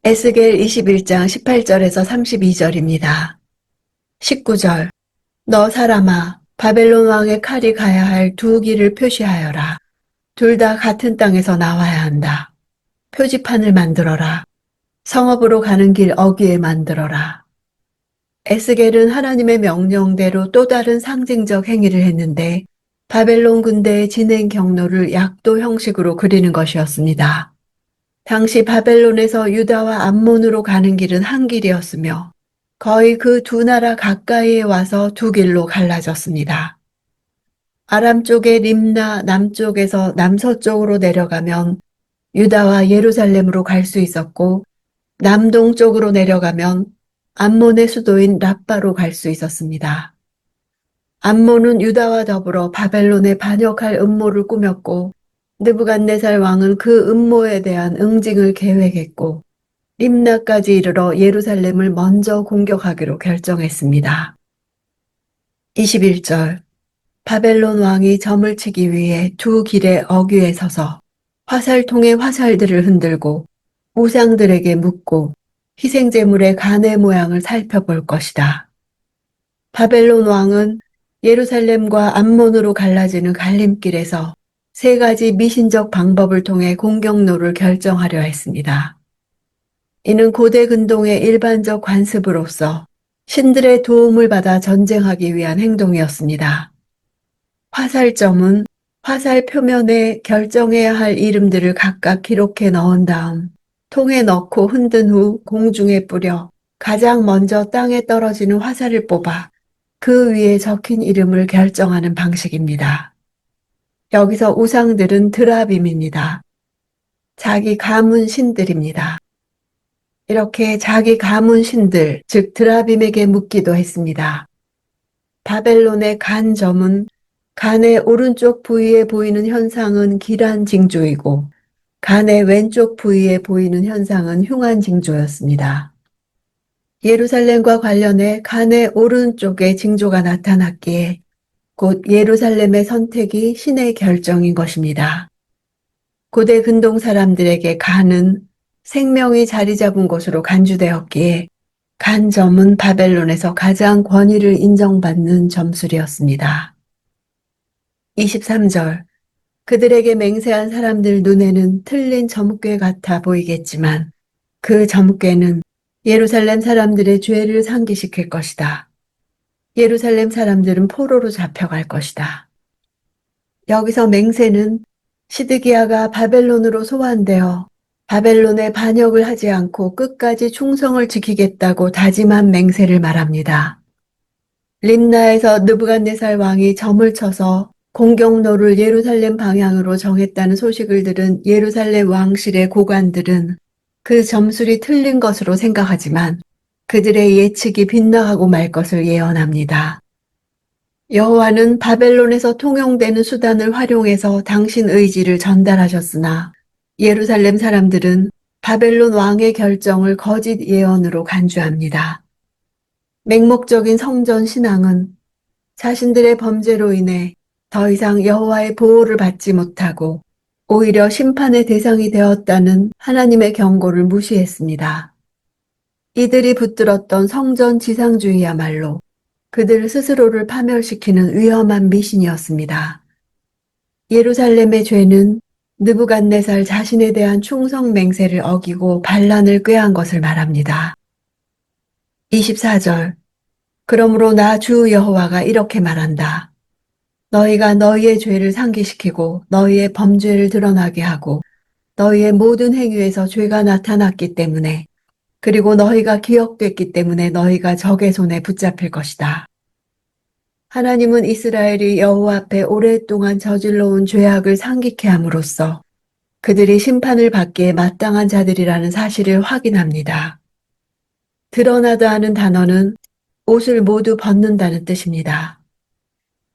에스겔 21장 18절에서 32절입니다. 19절. 너 사람아, 바벨론 왕의 칼이 가야 할 두 길을 표시하여라. 둘 다 같은 땅에서 나와야 한다. 표지판을 만들어라. 성읍으로 가는 길 어귀에 만들어라. 에스겔은 하나님의 명령대로 또 다른 상징적 행위를 했는데 바벨론 군대의 진행 경로를 약도 형식으로 그리는 것이었습니다. 당시 바벨론에서 유다와 암몬으로 가는 길은 한 길이었으며 거의 그 두 나라 가까이에 와서 두 길로 갈라졌습니다. 아람 쪽의 림나 남쪽에서 남서쪽으로 내려가면 유다와 예루살렘으로 갈 수 있었고 남동쪽으로 내려가면 암몬의 수도인 라빠로 갈 수 있었습니다. 암몬은 유다와 더불어 바벨론에 반역할 음모를 꾸몄고 느부갓네살 왕은 그 음모에 대한 응징을 계획했고 림나까지 이르러 예루살렘을 먼저 공격하기로 결정했습니다. 21절. 바벨론 왕이 점을 치기 위해 두 길의 어귀에 서서 화살통의 화살들을 흔들고 우상들에게 묻고 희생제물의 간의 모양을 살펴볼 것이다. 바벨론 왕은 예루살렘과 암몬으로 갈라지는 갈림길에서 세 가지 미신적 방법을 통해 공격로를 결정하려 했습니다. 이는 고대 근동의 일반적 관습으로서 신들의 도움을 받아 전쟁하기 위한 행동이었습니다. 화살점은 화살 표면에 결정해야 할 이름들을 각각 기록해 넣은 다음 통에 넣고 흔든 후 공중에 뿌려 가장 먼저 땅에 떨어지는 화살을 뽑아 그 위에 적힌 이름을 결정하는 방식입니다. 여기서 우상들은 드라빔입니다. 자기 가문 신들입니다. 이렇게 자기 가문 신들, 즉 드라빔에게 묻기도 했습니다. 바벨론의 간점은 간의 오른쪽 부위에 보이는 현상은 기란 징조이고 간의 왼쪽 부위에 보이는 현상은 흉한 징조였습니다. 예루살렘과 관련해 간의 오른쪽에 징조가 나타났기에 곧 예루살렘의 선택이 신의 결정인 것입니다. 고대 근동 사람들에게 간은 생명이 자리 잡은 곳으로 간주되었기에 간점은 바벨론에서 가장 권위를 인정받는 점술이었습니다. 23절. 그들에게 맹세한 사람들 눈에는 틀린 점괘 같아 보이겠지만 그 점괘는 예루살렘 사람들의 죄를 상기시킬 것이다. 예루살렘 사람들은 포로로 잡혀갈 것이다. 여기서 맹세는 시드기야가 바벨론으로 소환되어 바벨론에 반역을 하지 않고 끝까지 충성을 지키겠다고 다짐한 맹세를 말합니다. 림나에서 느부갓네살 왕이 점을 쳐서 공격로를 예루살렘 방향으로 정했다는 소식을 들은 예루살렘 왕실의 고관들은 그 점술이 틀린 것으로 생각하지만 그들의 예측이 빗나가고 말 것을 예언합니다. 여호와는 바벨론에서 통용되는 수단을 활용해서 당신 의지를 전달하셨으나 예루살렘 사람들은 바벨론 왕의 결정을 거짓 예언으로 간주합니다. 맹목적인 성전 신앙은 자신들의 범죄로 인해 더 이상 여호와의 보호를 받지 못하고 오히려 심판의 대상이 되었다는 하나님의 경고를 무시했습니다. 이들이 붙들었던 성전 지상주의야말로 그들 스스로를 파멸시키는 위험한 미신이었습니다. 예루살렘의 죄는 느부갓네살 자신에 대한 충성 맹세를 어기고 반란을 꾀한 것을 말합니다. 24절. 그러므로 나 주 여호와가 이렇게 말한다. 너희가 너희의 죄를 상기시키고 너희의 범죄를 드러나게 하고 너희의 모든 행위에서 죄가 나타났기 때문에 그리고 너희가 기억됐기 때문에 너희가 적의 손에 붙잡힐 것이다. 하나님은 이스라엘이 여호와 앞에 오랫동안 저질러온 죄악을 상기케 함으로써 그들이 심판을 받기에 마땅한 자들이라는 사실을 확인합니다. 드러나다 하는 단어는 옷을 모두 벗는다는 뜻입니다.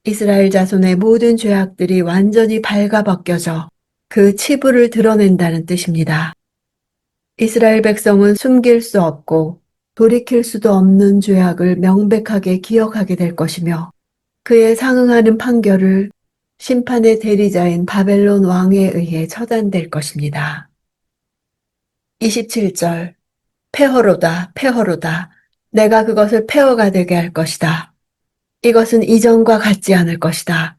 이스라엘 자손의 모든 죄악들이 완전히 발가벗겨져 그 치부를 드러낸다는 뜻입니다. 이스라엘 백성은 숨길 수 없고 돌이킬 수도 없는 죄악을 명백하게 기억하게 될 것이며 그에 상응하는 판결을 심판의 대리자인 바벨론 왕에 의해 처단될 것입니다. 27절. 폐허로다, 폐허로다. 내가 그것을 폐허가 되게 할 것이다. 이것은 이전과 같지 않을 것이다.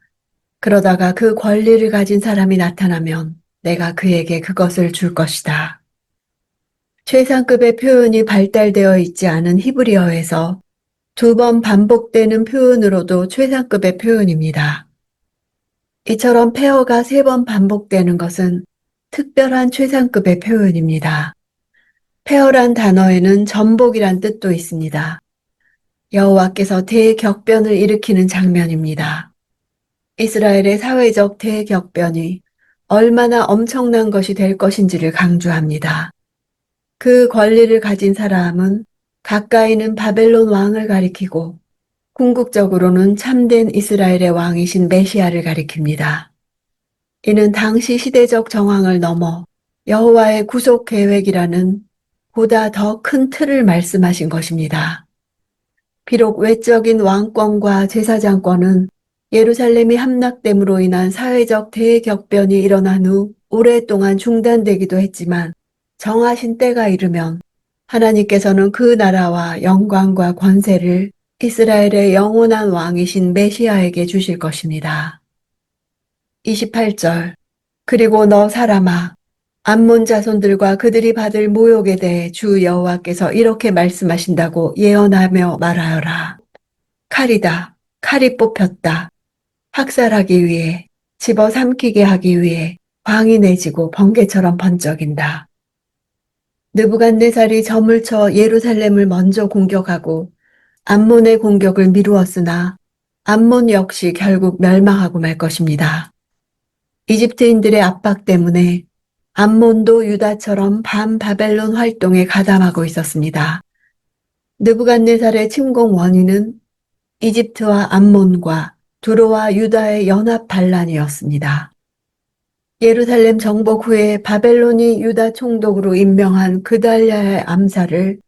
그러다가 그 권리를 가진 사람이 나타나면 내가 그에게 그것을 줄 것이다. 최상급의 표현이 발달되어 있지 않은 히브리어에서 2번 반복되는 표현으로도 최상급의 표현입니다. 이처럼 폐허가 3번 반복되는 것은 특별한 최상급의 표현입니다. 폐허란 단어에는 전복이란 뜻도 있습니다. 여호와께서 대격변을 일으키는 장면입니다. 이스라엘의 사회적 대격변이 얼마나 엄청난 것이 될 것인지를 강조합니다. 그 권리를 가진 사람은 가까이는 바벨론 왕을 가리키고 궁극적으로는 참된 이스라엘의 왕이신 메시아를 가리킵니다. 이는 당시 시대적 정황을 넘어 여호와의 구속 계획이라는 보다 더 큰 틀을 말씀하신 것입니다. 비록 외적인 왕권과 제사장권은 예루살렘이 함락됨으로 인한 사회적 대격변이 일어난 후 오랫동안 중단되기도 했지만 정하신 때가 이르면 하나님께서는 그 나라와 영광과 권세를 이스라엘의 영원한 왕이신 메시아에게 주실 것입니다. 28절 그리고 너 사람아 암몬 자손들과 그들이 받을 모욕에 대해 주 여호와께서 이렇게 말씀하신다고 예언하며 말하여라. 칼이다. 칼이 뽑혔다. 학살하기 위해 집어삼키게 하기 위해 광이 내지고 번개처럼 번쩍인다. 느부갓네살이 점을 쳐 예루살렘을 먼저 공격하고 암몬의 공격을 미루었으나 암몬 역시 결국 멸망하고 말 것입니다. 이집트인들의 압박 때문에 암몬도 유다처럼 반바벨론 활동에 가담하고 있었습니다. 느부갓네살의 침공 원인은 이집트와 암몬과 두로와 유다의 연합 반란이었습니다. 예루살렘 정복 후에 바벨론이 유다 총독으로 임명한 그달랴의 암살을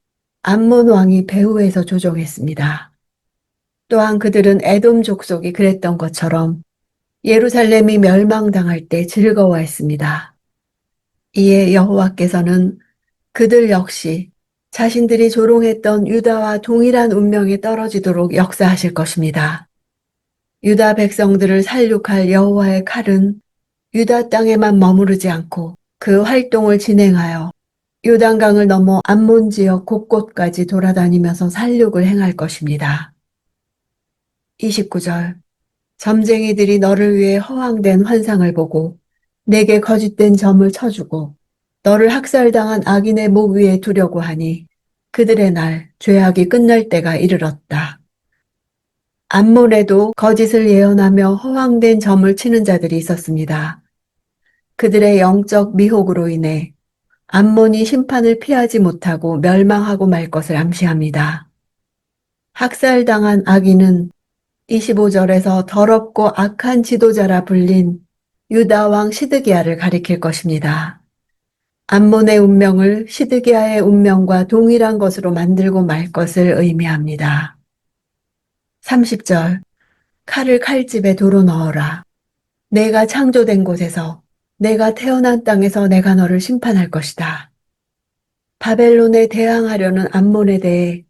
암몬 왕이 배후에서 조종했습니다. 또한 그들은 에돔 족속이 그랬던 것처럼 예루살렘이 멸망당할 때 즐거워했습니다. 이에 여호와께서는 그들 역시 자신들이 조롱했던 유다와 동일한 운명에 떨어지도록 역사하실 것입니다. 유다 백성들을 살육할 여호와의 칼은 유다 땅에만 머무르지 않고 그 활동을 진행하여 요단강을 넘어 암몬 지역 곳곳까지 돌아다니면서 살육을 행할 것입니다. 29절 점쟁이들이 너를 위해 허황된 환상을 보고 내게 거짓된 점을 쳐주고 너를 학살당한 악인의 목 위에 두려고 하니 그들의 날 죄악이 끝날 때가 이르렀다. 암몬에도 거짓을 예언하며 허황된 점을 치는 자들이 있었습니다. 그들의 영적 미혹으로 인해 암몬이 심판을 피하지 못하고 멸망하고 말 것을 암시합니다. 학살당한 악인은 25절에서 더럽고 악한 지도자라 불린 유다 왕 시드기야를 가리킬 것입니다. 암몬의 운명을 시드기야의 운명과 동일한 것으로 만들고 말 것을 의미합니다. 30절 칼을 칼집에 도로 넣어라. 내가 창조된 곳에서 내가 태어난 땅에서 내가 너를 심판할 것이다. 바벨론에 대항하려는 암몬에 대해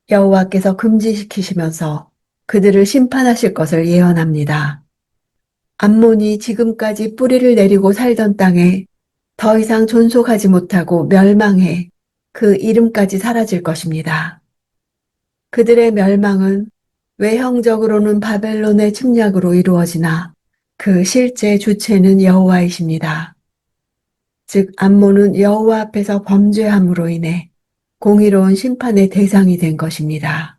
여호와께서 금지시키시면서 그들을 심판하실 것을 예언합니다. 암몬이 지금까지 뿌리를 내리고 살던 땅에 더 이상 존속하지 못하고 멸망해 그 이름까지 사라질 것입니다. 그들의 멸망은 외형적으로는 바벨론의 침략으로 이루어지나 그 실제 주체는 여호와이십니다. 즉 암몬은 여호와 앞에서 범죄함으로 인해 공의로운 심판의 대상이 된 것입니다.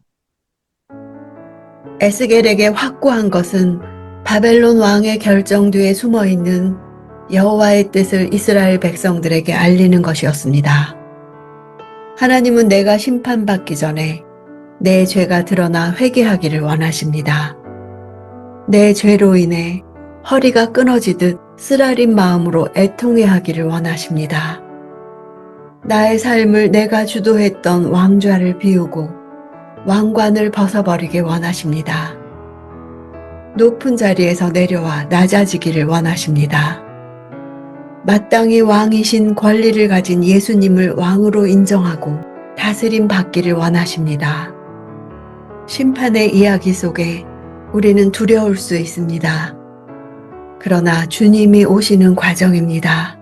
에스겔에게 확고한 것은 바벨론 왕의 결정 뒤에 숨어있는 여호와의 뜻을 이스라엘 백성들에게 알리는 것이었습니다. 하나님은 내가 심판받기 전에 내 죄가 드러나 회개하기를 원하십니다. 내 죄로 인해 허리가 끊어지듯 쓰라린 마음으로 애통해하기를 원하십니다. 나의 삶을 내가 주도했던 왕좌를 비우고 왕관을 벗어버리길 원하십니다. 높은 자리에서 내려와 낮아지기를 원하십니다. 마땅히 왕이신 권리를 가진 예수님을 왕으로 인정하고 다스림 받기를 원하십니다. 심판의 이야기 속에 우리는 두려울 수 있습니다. 그러나 주님이 오시는 과정입니다.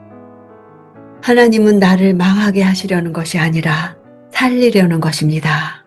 하나님은 나를 망하게 하시려는 것이 아니라 살리려는 것입니다.